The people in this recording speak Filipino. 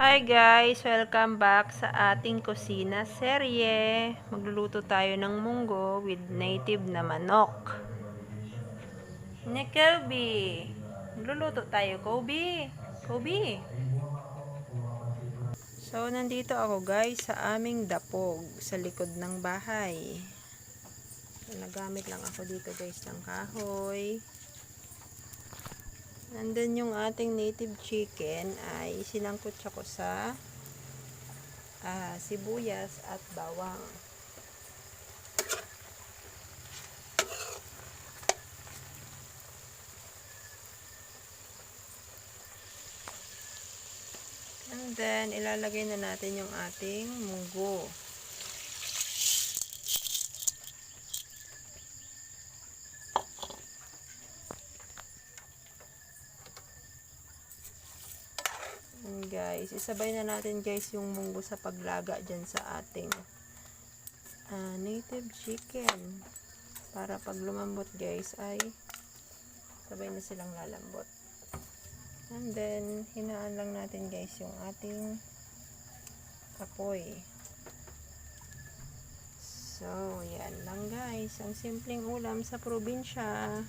Hi guys! Welcome back sa ating kusina serye. Magluluto tayo ng munggo with native na manok. Ne Kobe! Magluluto tayo, Kobe! Kobe! So, nandito ako guys sa aming dapog sa likod ng bahay. So, nagamit lang ako dito guys ng kahoy. Nandun yung ating native chicken ay sinangkot ko sa sibuyas at bawang. And then, ilalagay na natin yung ating munggo. And guys, isabay na natin guys yung munggo sa paglaga dyan sa ating native chicken. Para pag lumambot guys ay sabay na silang lalambot. And then, hinaan lang natin guys yung ating apoy. So, yan lang guys. Ang simpleng ulam sa probinsya.